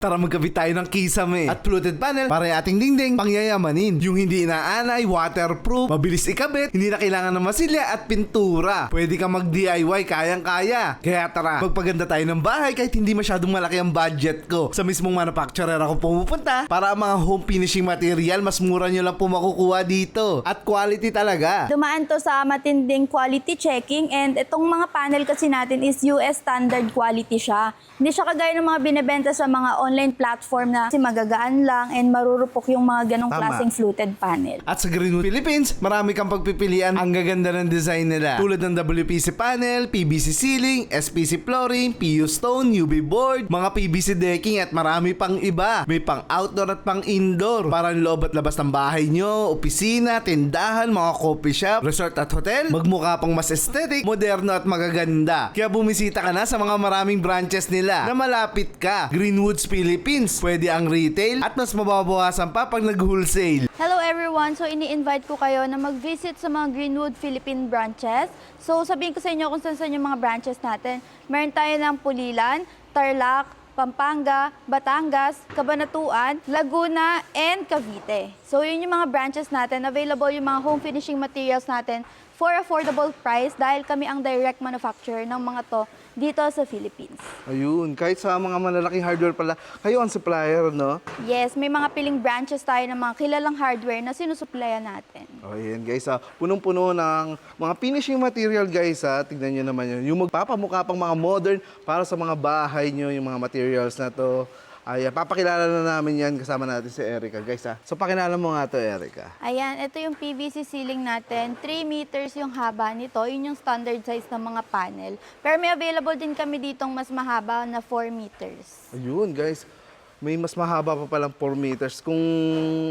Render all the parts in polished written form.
Tara magkabit tayo ng kisame at fluted panel para yung ating dingding pangyayamanin. Yung hindi inaanay, waterproof, mabilis ikabit, hindi na kailangan ng masilya at pintura. Pwede kang mag-DIY, kayang-kaya. Kaya tara, magpaganda tayo ng bahay kahit hindi masyadong malaki ang budget ko. Sa mismong manufacturer ako pumupunta para ang mga home finishing material, mas mura nyo lang po makukuha dito. At quality talaga. Dumaan to sa matinding quality checking, and itong mga panel kasi natin is US standard quality siya. Hindi siya kagaya ng mga binebenta sa mga online platform na kasi magagaan lang and marurupok yung mga ganong Tama. klaseng fluted panel. At sa Greenwood Philippines, marami kang pagpipilian. Ang gaganda ng design nila. Tulad ng WPC panel, PVC ceiling, SPC flooring, PU stone, UV board, mga PVC decking at marami pang iba. May pang outdoor at pang indoor. Para ang loob at labas ng bahay nyo, opisina, tindahan, mga coffee shop, resort at hotel. Magmukha pang mas aesthetic, moderno at magaganda. Kaya bumisita ka na sa mga maraming branches nila na malapit ka. Greenwoods Philippines, pwede ang retail at mas mababawasan pa pag nag-wholesale. Hello everyone! So ini-invite ko kayo na mag-visit sa mga Greenwood Philippine branches. So sabihin ko sa inyo kung saan yung mga branches natin. Meron tayo ng Pulilan, Tarlac, Pampanga, Batangas, Cabanatuan, Laguna, and Cavite. So yun yung mga branches natin. Available yung mga home finishing materials natin for affordable price dahil kami ang direct manufacturer ng mga to dito sa Philippines. Ayun, kahit sa mga malalaking hardware pala, kayo ang supplier, no? Yes, may mga piling branches tayo ng mga kilalang hardware na sinusuplayan natin. O, ayan guys, punong-puno ng mga finishing material guys, tignan nyo naman yun. Yung magpapamukha pang mga modern para sa mga bahay nyo, yung mga materials na to. Ay, papakilala na namin yan kasama natin si Erica guys. So, pakilala mo nga to, Erica. Ayan, ito yung PVC ceiling natin. 3 meters yung haba nito. Yun yung standard size ng mga panel. Pero may available din kami ditong mas mahaba na 4 meters. Ayun guys, may mas mahaba pa palang 4 meters. Kung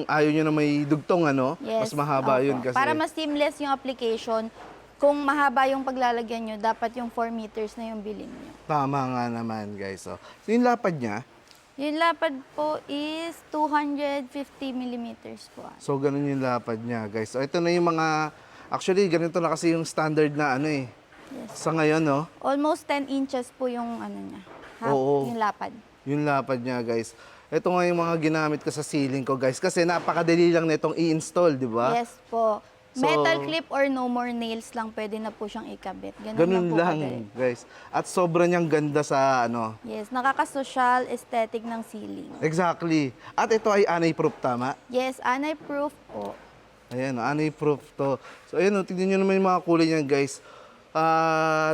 ayaw nyo na may dugtong, ano, Yes, mas mahaba opo. yun kasi. Para mas seamless yung application, kung mahaba yung paglalagyan nyo, dapat yung 4 meters na yung bilhin nyo. Tama nga naman guys. So, yung lapad niya, Yung lapad po is 250 millimeters po. so ganun yung lapad niya guys. So, ito na yung mga, actually ganito na kasi yung standard na ano eh. Yes. Sa ngayon, no? Almost 10 inches po yung ano niya. Oo. Yung lapad. Yung lapad niya, guys. Ito nga yung mga ginamit ko sa ceiling ko, guys. Kasi napakadali lang nitong i-install, di ba? Yes po. So, Metal clip or no more nails lang pwede na po siyang ikabit. Ganun po lang, kadali. guys. At sobrang niyang ganda sa ano. Yes, nakaka-social aesthetic ng ceiling. Exactly. At ito ay anay-proof, tama? Yes, anti-proof po. Ayan, anay-proof to. So, ayan, tignan nyo naman yung mga kulay niyan, guys.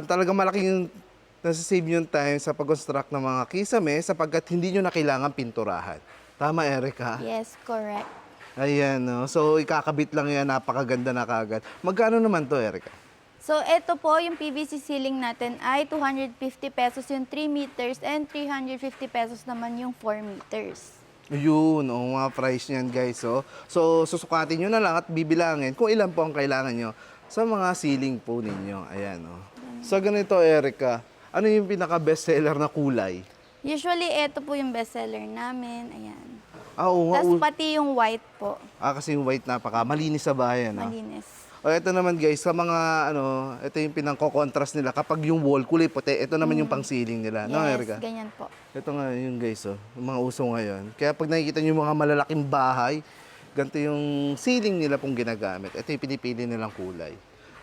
Talagang malaking nasa-save yung time sa pag-construct ng mga kisame sapagkat hindi nyo na kailangan pinturahan. Tama, Erica? Yes, correct. Ayan, no? So, ikakabit lang yan. Napakaganda na kagad. Magkano naman to, Erica? So, ito po, yung PVC ceiling natin ay 250 pesos yung 3 meters and 350 pesos naman yung 4 meters. Ayun, mga price niyan, guys. So, susukatin nyo na lang at bibilangin kung ilan po ang kailangan nyo sa mga ceiling po ninyo. Ayan, no? So, ganito, Erica, ano yung pinaka-bestseller na kulay? Usually, ito po yung bestseller namin. Ayan. Oo nga. Tapos pati yung white po. Kasi yung white malinis sa bahay, no? Malinis. O, ito naman, guys, sa mga, ito yung pinang-contrast nila. Kapag yung wall kulay puti, ito naman yung pang-ceiling nila. No, Yes, Erica? ganyan po. Ito nga yun, guys, yung mga uso ngayon. Kaya pag nakikita nyo yung mga malalaking bahay, ganito yung ceiling nila pong ginagamit. Ito yung pinipili nilang kulay.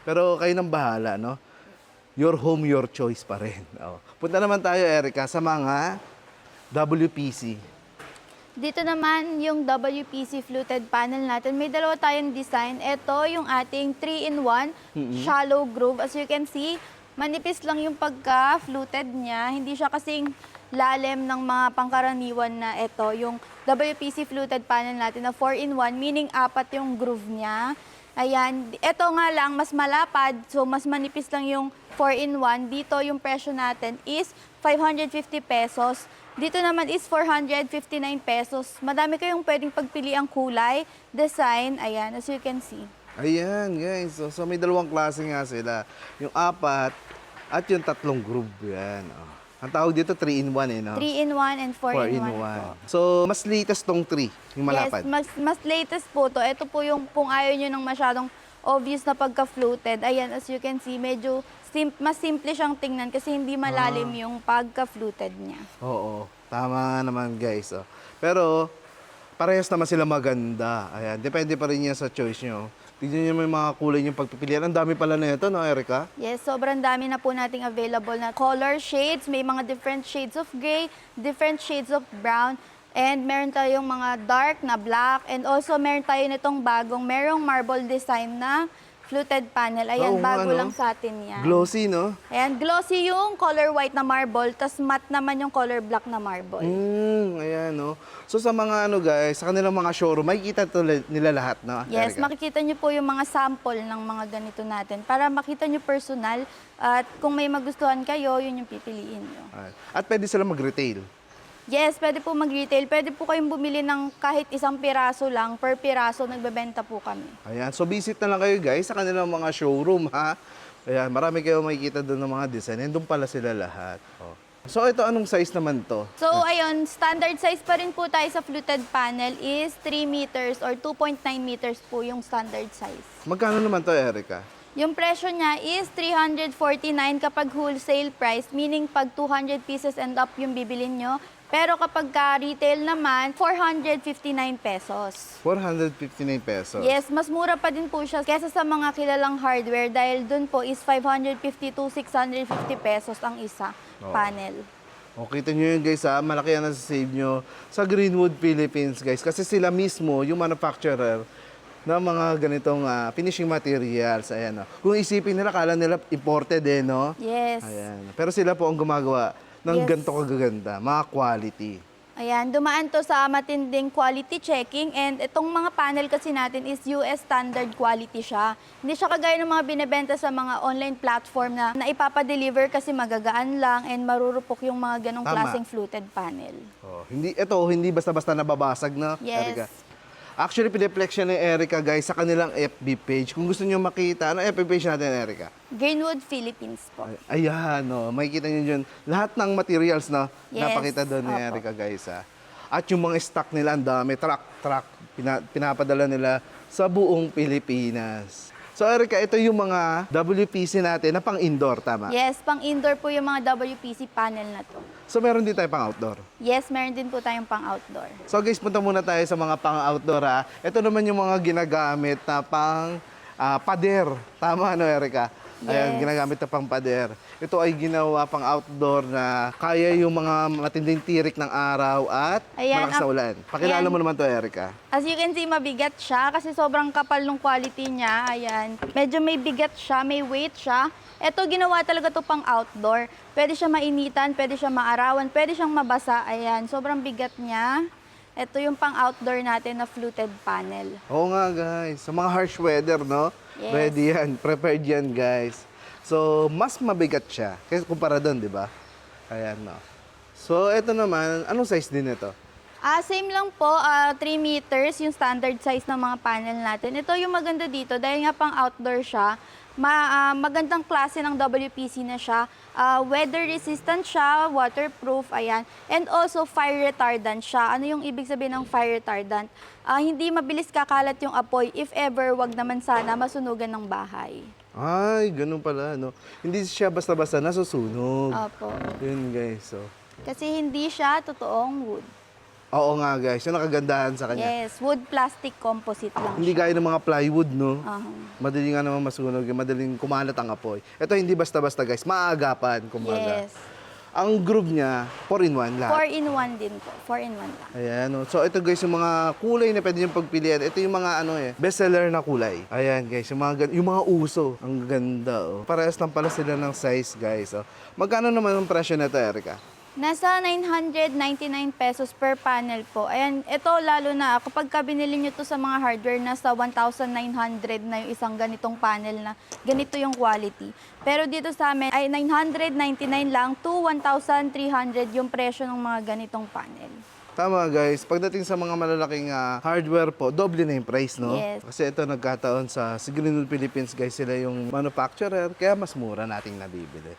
Pero kayo nang bahala, no? Your home, your choice pa rin. Punta naman tayo, Erica, sa mga WPC. Dito naman yung WPC fluted panel natin. May dalawa tayong design. Ito yung ating 3-in-1 shallow groove. As you can see, manipis lang yung pagka-fluted niya. Hindi siya kasing lalim ng mga pangkaraniwan na ito. Yung WPC fluted panel natin na 4-in-1, meaning 4 yung groove niya. Ayan. Ito nga lang, mas malapad. So, mas manipis lang yung 4-in-1. Dito yung presyo natin is 550 pesos. Dito naman is 459 pesos. Madami kayong pwedeng pagpiliang kulay, design, ayan, as you can see. Ayan, guys. So may dalawang klase nga sila. Yung 4 at yung 3 groove. Yan. Ang tawag dito 3-in-1 eh, no? 3-in-1 and 4-in-1 po. So, mas latest tong 3, yung malapad. Yes, mas latest po to. Ito po yung kung ayaw nyo ng masyadong obvious na pagka-fluted. Ayan, as you can see, medyo mas simple siyang tingnan kasi hindi malalim yung pagka-fluted niya. Oo. Tama naman guys. Oh. Pero parehas naman sila maganda. Ayan, depende pa rin yan sa choice nyo. Tignan nyo may mga kulay yung pagpipilian. Ang dami pala na ito, no, Erica? Yes, sobrang dami na po nating available na color shades. May mga different shades of gray, different shades of brown, and meron tayong mga dark na black. And also, meron tayo nitong bagong, merong marble design na fluted panel. Ayan, Oo nga, bago no? lang sa atin yan. Glossy, no? Ayan, glossy yung color white na marble, tas matte naman yung color black na marble. Ayan, no? So sa mga guys, sa kanilang mga showroom, makikita nila lahat, no? Yes, Erica? makikita nyo po yung mga sample ng mga ganito natin para makita nyo personal at kung may magustuhan kayo, yun yung pipiliin nyo. Ayan. At pwede sila mag-retail. Yes, pwede po mag-retail. Pwede po kayong bumili ng kahit isang piraso lang. Per piraso, nagbebenta po kami. Ayan, so visit na lang kayo guys sa kanilang mga showroom, ha? Ayan, marami kayo makikita doon ng mga design. And doon pala sila lahat. Oh. So ito, anong size naman to? So, ayun, standard size pa rin po tayo sa fluted panel is 3 meters or 2.9 meters po yung standard size. Magkano naman to, Erica? Yung presyo niya is 349 kapag wholesale price, meaning pag 200 pieces and up yung bibilin nyo. Pero kapag retail naman, 459 pesos. 459 pesos. Yes, mas mura pa din po siya kesa sa mga kilalang hardware dahil dun po is 550 to 650 pesos ang isa panel. O, kita nyo yun guys ha, malaki yan na save nyo sa Greenwood Philippines guys. Kasi sila mismo, yung manufacturer ng mga ganitong finishing materials. Ayan, no? Kung isipin nila, kala nila imported no? Yes. Ayan. Pero sila po ang gumagawa ng Yes. ganito kagaganda, mga quality. Ayan, dumaan to sa matinding quality checking and itong mga panel kasi natin is US standard quality siya. Hindi siya kagaya ng mga binebenta sa mga online platform na ipapadeliver kasi magagaan lang and marurupok yung mga ganong Tama. klaseng fluted panel. Oh, hindi basta-basta nababasag na, Yes. Erica. Actually, pineflex siya ni Erica, guys, sa kanilang FB page. Kung gusto niyo makita, ano FB page natin, Erica? Greenwood Philippines po. Ayan, no. Makikita niyo dyan. Lahat ng materials na Yes. napakita doon ni Opo. Erica, guys. Ha. At yung mga stock nila, ang dami. Truck. Pinapadala nila sa buong Pilipinas. So, Erica, ito yung mga WPC natin na pang-indoor, tama? Yes, pang indoor po yung mga WPC panel na to. So, meron din tayo pang-outdoor. Yes, meron din po tayong pang outdoor. So guys, punta muna tayo sa mga pang-outdoor ha. Ito naman yung mga ginagamit na pang pader. Tama no, Erica? Ayan, Yes. ginagamit na pang pader. Ito ay ginawa pang outdoor na kaya yung mga matinding tirik ng araw at Ayan, malakas na ulan. Pakilala ayan. mo naman to, Erica. As you can see, mabigat siya kasi sobrang kapal ng quality niya. Ayan. Medyo may bigat siya, may weight siya. Ito, ginawa talaga to pang outdoor. Pwede siya mainitan, pwede siya maarawan, pwede siyang mabasa. Ayan, sobrang bigat niya. Ito yung pang outdoor natin na fluted panel. Oo nga guys, sa mga harsh weather, no? Yes. Ready yan, prepared yan guys. So, mas mabigat siya kaysa kumpara doon, di ba? Ayan, no? So, ito naman, anong size din ito? Same lang po, 3 meters yung standard size ng mga panel natin. Ito yung maganda dito dahil nga pang outdoor siya. Magandang klase ng WPC na siya. Weather resistant siya, waterproof, ayan. And also fire retardant siya. Ano yung ibig sabihin ng fire retardant? Hindi mabilis kakalat yung apoy. If ever, wag naman sana masunugan ng bahay. Ay, ganun pala, no? Hindi siya basta-basta nasusunog. Opo. Yun, guys, so. Kasi hindi siya totoong wood. Oo nga, guys. Yun ang kagandahan sa kanya. Yes, wood plastic composite lang Hindi siya. gaya ng mga plywood, no? Aha. Madali nga naman masunog, madaling kumalat ang apoy. Ito hindi basta-basta, guys. Maagapan, kumbaga. Yes. Ang groove niya, 4-in-1 lahat. 4-in-1 din po. 4-in-1 lang. Ayan, no? So ito guys, yung mga kulay na pwede niyong pagpilian. Ito yung mga bestseller na kulay. Ayan guys, yung mga uso. Ang ganda, oh. Parehas lang pala sila ng size, guys. Oh. Magkano naman ang presyo nito, Erica? Nasa 999 pesos per panel po. Ayan, ito lalo na kapag binili nyo to sa mga hardware, nasa 1,900 na yung isang ganitong panel na ganito yung quality. Pero dito sa amin ay 999 lang to 1,300 yung presyo ng mga ganitong panel. Tama guys, pagdating sa mga malalaking hardware po, doble na yung price, no? Yes. Kasi ito nagkataon sa Greenwood Philippines, guys, sila yung manufacturer, kaya mas mura nating nabibili.